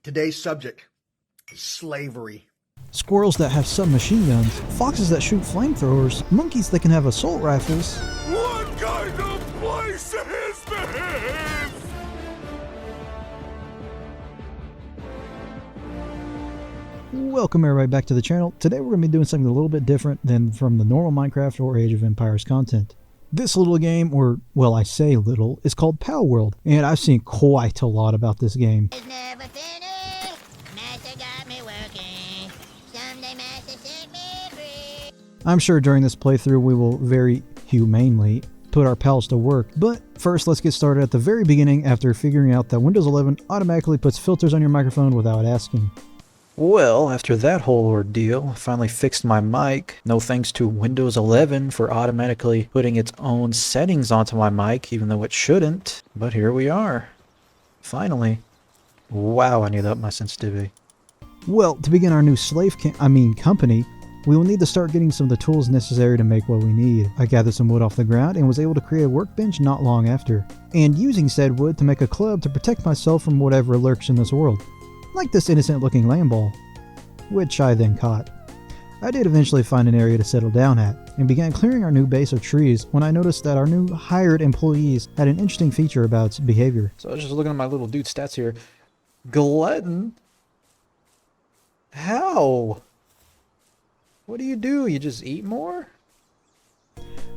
Today's subject is slavery. Squirrels that have submachine guns, foxes that shoot flamethrowers, monkeys that can have assault rifles. What kind of place is this? Welcome everybody back to the channel. Today we're going to be doing something a little bit different than from the normal Minecraft or Age of Empires content. This little game, or well I say little, is called Palworld, and I've seen quite a lot about this game. It's never finished. Master got me working. Someday Master set me free. I'm sure during this playthrough we will very humanely put our pals to work, but first let's get started at the very beginning after figuring out that Windows 11 automatically puts filters on your microphone without asking. Well, after that whole ordeal, I finally fixed my mic. No thanks to Windows 11 for automatically putting its own settings onto my mic, even though it shouldn't. But here we are. Finally. Wow, I need to up my sensitivity. Well, to begin our new company, we will need to start getting some of the tools necessary to make what we need. I gathered some wood off the ground and was able to create a workbench not long after, and using said wood to make a club to protect myself from whatever lurks in this world. Like this innocent looking land ball, which I then caught. I did eventually find an area to settle down at, and began clearing our new base of trees when I noticed that our new hired employees had an interesting feature about its behavior. So I was just looking at my little dude stats here. Glutton? How? What do? You just eat more?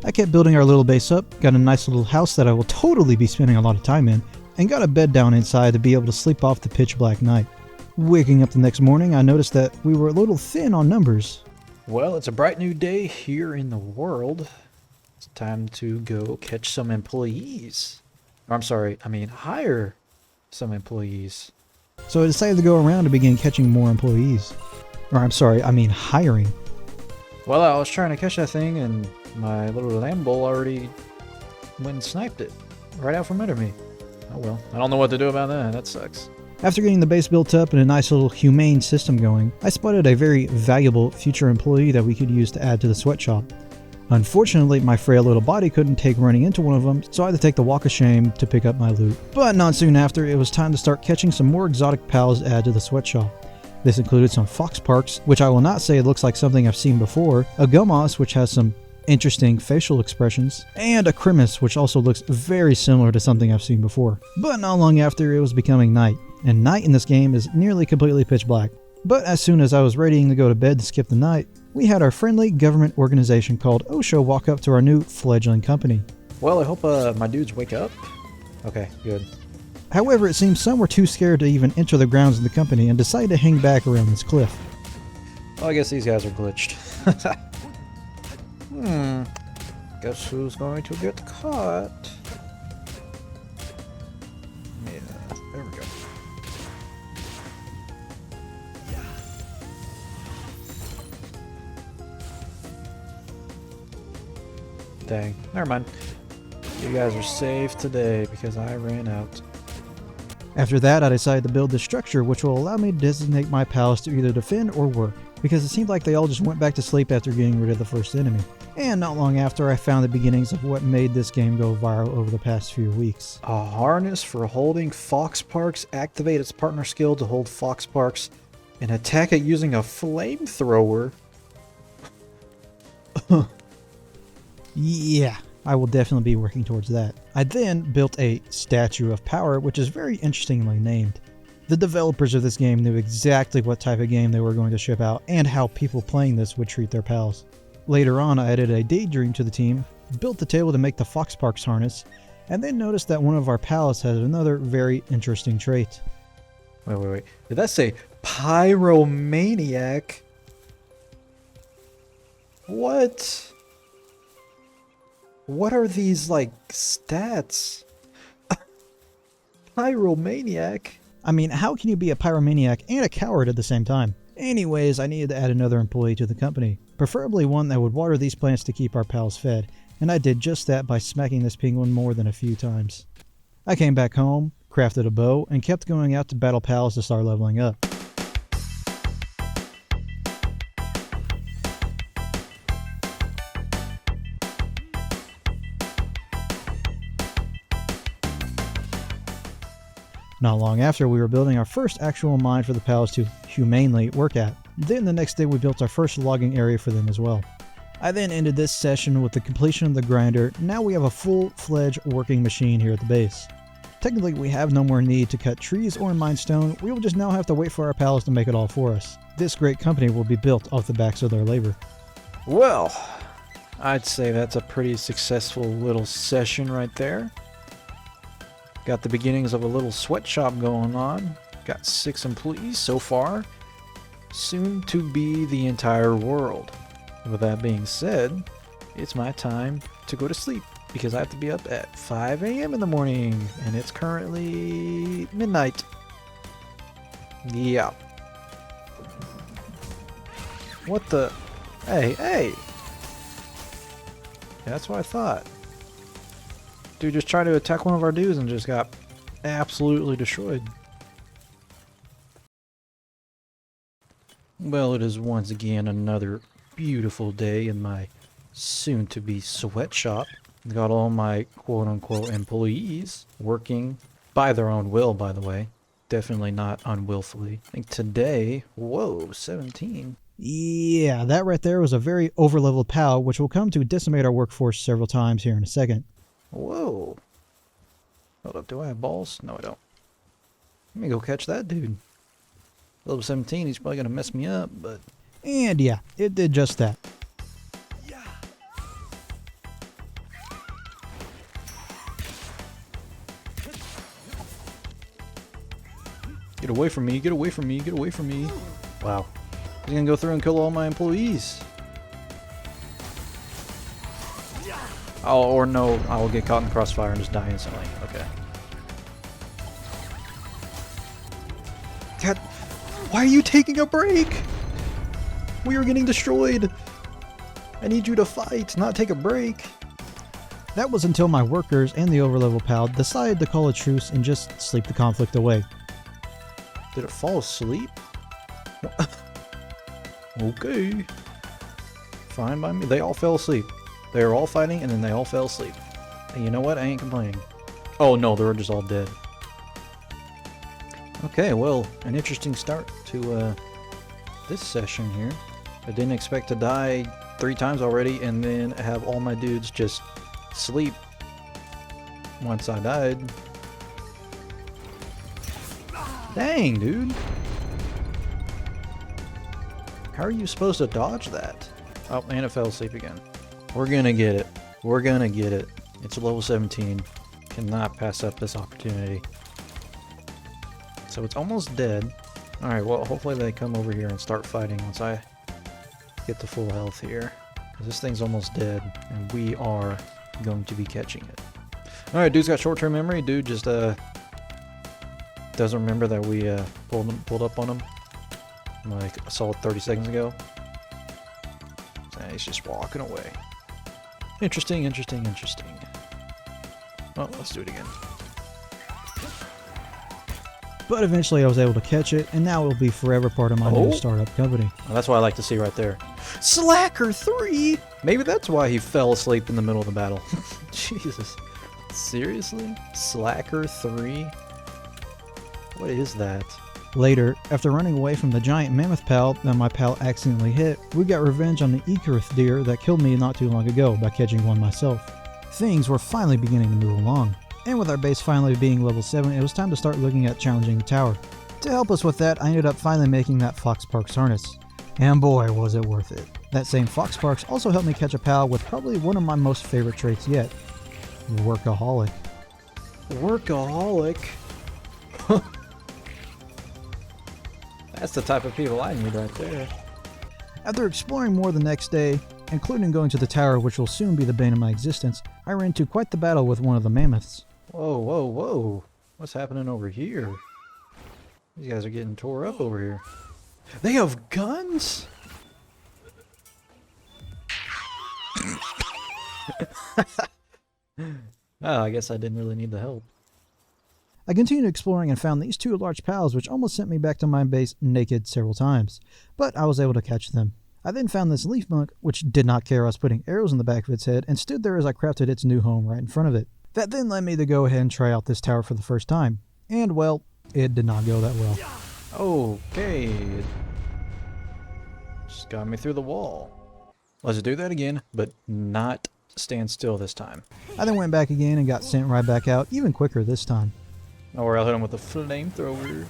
I kept building our little base up, got a nice little house that I will totally be spending a lot of time in, and got a bed down inside to be able to sleep off the pitch black night. Waking up the next morning, I noticed that we were a little thin on numbers. Well, it's a bright new day here in the world. It's time to go catch some employees. Or hire some employees. So I decided to go around to begin catching more employees. Hiring. Well, I was trying to catch that thing and my little lamb bull already went and sniped it right out from under me. Oh well, I don't know what to do about that. That sucks. After getting the base built up and a nice little humane system going, I spotted a very valuable future employee that we could use to add to the sweatshop. Unfortunately, my frail little body couldn't take running into one of them, so I had to take the walk of shame to pick up my loot. But not soon after, it was time to start catching some more exotic pals to add to the sweatshop. This included some fox parks, which I will not say looks like something I've seen before, a gummoss, which has some interesting facial expressions, and a Crimus, which also looks very similar to something I've seen before. But not long after, it was becoming night, and night in this game is nearly completely pitch black. But as soon as I was readying to go to bed to skip the night, we had our friendly government organization called OSHA walk up to our new fledgling company. Well, I hope my dudes wake up. Okay, good. However, it seems some were too scared to even enter the grounds of the company and decided to hang back around this cliff. Well, I guess these guys are glitched. Guess who's going to get caught? Yeah, there we go. Dang, never mind. You guys are safe today because I ran out. After that, I decided to build this structure which will allow me to designate my pals to either defend or work, because it seemed like they all just went back to sleep after getting rid of the first enemy. And not long after, I found the beginnings of what made this game go viral over the past few weeks. A harness for holding fox parks. Activate its partner skill to hold fox parks and attack it using a flamethrower. Yeah, I will definitely be working towards that. I then built a Statue of Power, which is very interestingly named. The developers of this game knew exactly what type of game they were going to ship out and how people playing this would treat their pals. Later on, I added a daydream to the team, built the table to make the Fox Parks harness, and then noticed that one of our pals had another very interesting trait. Wait. Did that say Pyromaniac? What? What are these, stats? Pyromaniac? How can you be a pyromaniac and a coward at the same time? Anyways, I needed to add another employee to the company, preferably one that would water these plants to keep our pals fed, and I did just that by smacking this penguin more than a few times. I came back home, crafted a bow, and kept going out to battle pals to start leveling up. Not long after, we were building our first actual mine for the pals to humanely work at. Then the next day we built our first logging area for them as well. I then ended this session with the completion of the grinder. Now we have a full-fledged working machine here at the base. Technically we have no more need to cut trees or mine stone, we will just now have to wait for our pals to make it all for us. This great company will be built off the backs of their labor. Well, I'd say that's a pretty successful little session right there. Got the beginnings of a little sweatshop going on. Got 6 employees so far. Soon to be the entire world. With that being said, it's my time to go to sleep because I have to be up at 5 a.m. in the morning and it's currently midnight. Yeah. What the? Hey! That's what I thought. Dude just tried to attack one of our dudes and just got absolutely destroyed. Well, it is once again another beautiful day in my soon-to-be sweatshop. Got all my quote-unquote employees working by their own will, by the way. Definitely not unwillfully. I think today, whoa, 17. Yeah, that right there was a very overleveled pal, which will come to decimate our workforce several times here in a second. Whoa. Hold up, do I have balls? No, I don't. Let me go catch that dude. Level 17, he's probably gonna mess me up, but... And yeah, it did just that. Get away from me, get away from me, get away from me. Wow. He's gonna go through and kill all my employees. Oh, or no, I will get caught in the crossfire and just die instantly. Okay. God, why are you taking a break? We are getting destroyed. I need you to fight, not take a break. That was until my workers and the overlevel pal decided to call a truce and just sleep the conflict away. Did it fall asleep? Okay. Fine by me. They all fell asleep. They were all fighting and then they all fell asleep. And you know what? I ain't complaining. Oh no, they were just all dead. Okay, well, an interesting start to this session here. I didn't expect to die 3 times already and then have all my dudes just sleep once I died. Dang, dude. How are you supposed to dodge that? Oh, and it fell asleep again. We're gonna get it. We're gonna get it. It's level 17. Cannot pass up this opportunity. So it's almost dead. Alright, well, hopefully they come over here and start fighting once I get to full health here. This thing's almost dead, and we are going to be catching it. Alright, dude's got short-term memory. Dude just, doesn't remember that we, pulled up on him. Like a solid 30 seconds ago. And he's just walking away. Interesting. Well, let's do it again. But eventually I was able to catch it, and now it will be forever part of my new startup company. Well, that's what I like to see right there. Slacker 3! Maybe that's why he fell asleep in the middle of the battle. Jesus. Seriously? Slacker 3? What is that? Later, after running away from the giant mammoth pal that my pal accidentally hit, we got revenge on the Icarus deer that killed me not too long ago by catching one myself. Things were finally beginning to move along, and with our base finally being level 7, it was time to start looking at challenging the tower. To help us with that, I ended up finally making that Fox Parks harness. And boy, was it worth it. That same Fox Parks also helped me catch a pal with probably one of my most favorite traits yet. Workaholic. Workaholic? That's the type of people I need right there. After exploring more the next day, including going to the tower which will soon be the bane of my existence, I ran into quite the battle with one of the mammoths. Whoa. What's happening over here? These guys are getting tore up over here. They have guns? Oh, I guess I didn't really need the help. I continued exploring and found these 2 large pals which almost sent me back to my base naked several times, but I was able to catch them. I then found this leaf monk which did not care I was putting arrows in the back of its head and stood there as I crafted its new home right in front of it. That then led me to go ahead and try out this tower for the first time. And well, it did not go that well. Okay. Just got me through the wall. Let's do that again, but not stand still this time. I then went back again and got sent right back out, even quicker this time. Or I'll hit him with a flamethrower.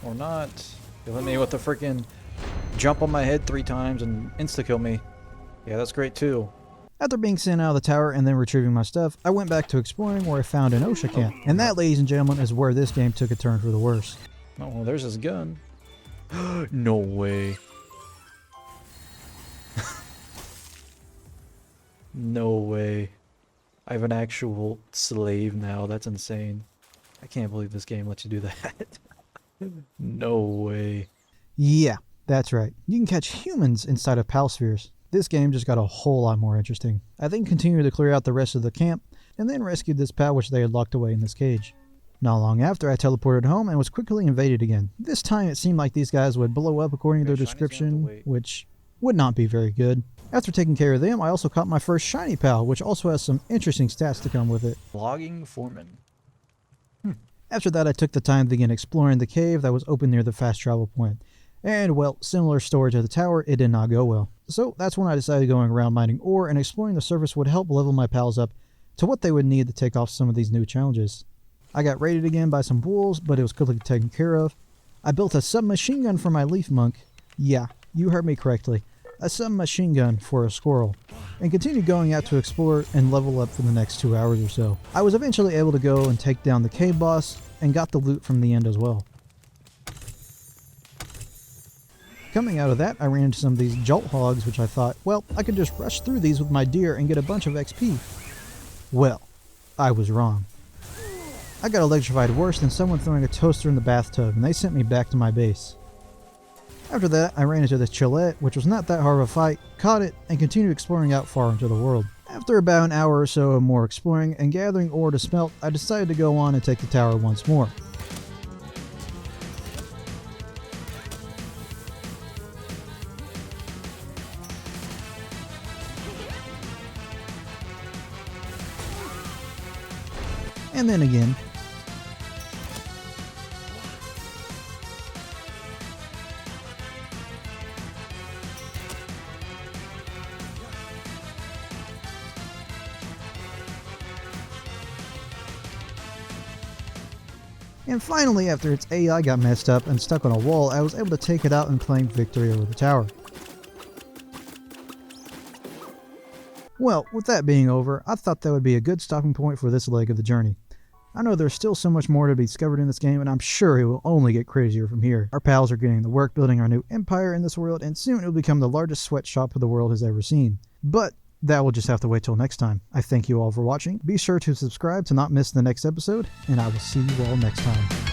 Or not. He'll hit me with a freaking jump on my head 3 times and insta-kill me. Yeah, that's great too. After being sent out of the tower and then retrieving my stuff, I went back to exploring where I found an OSHA camp. And that, ladies and gentlemen, is where this game took a turn for the worse. Oh, well, there's his gun. No way. No way. I have an actual slave now. That's insane. I can't believe this game lets you do that. No way. Yeah, that's right. You can catch humans inside of Palspheres. This game just got a whole lot more interesting. I then continued to clear out the rest of the camp, and then rescued this pal which they had locked away in this cage. Not long after, I teleported home and was quickly invaded again. This time it seemed like these guys would blow up according to their description, which would not be very good. After taking care of them, I also caught my first shiny pal, which also has some interesting stats to come with it. Logging foreman. After that, I took the time to begin exploring the cave that was open near the fast travel point. And, well, similar story to the tower, it did not go well. So that's when I decided going around mining ore and exploring the surface would help level my pals up to what they would need to take off some of these new challenges. I got raided again by some wolves, but it was quickly taken care of. I built a submachine gun for my leaf monk. Yeah, you heard me correctly. A submachine gun for a squirrel. And continued going out to explore and level up for the next 2 hours or so. I was eventually able to go and take down the cave boss and got the loot from the end as well. Coming out of that, I ran into some of these jolt hogs, which I thought, well, I could just rush through these with my deer and get a bunch of XP. Well, I was wrong. I got electrified worse than someone throwing a toaster in the bathtub, and they sent me back to my base. After that, I ran into this chillette, which was not that hard of a fight, caught it, and continued exploring out far into the world. After about an hour or so of more exploring and gathering ore to smelt, I decided to go on and take the tower once more. And then again. And finally, after its AI got messed up and stuck on a wall, I was able to take it out and claim victory over the tower. Well, with that being over, I thought that would be a good stopping point for this leg of the journey. I know there's still so much more to be discovered in this game, and I'm sure it will only get crazier from here. Our pals are getting to work building our new empire in this world, and soon it will become the largest sweatshop the world has ever seen. But that will just have to wait till next time. I thank you all for watching. Be sure to subscribe to not miss the next episode, and I will see you all next time.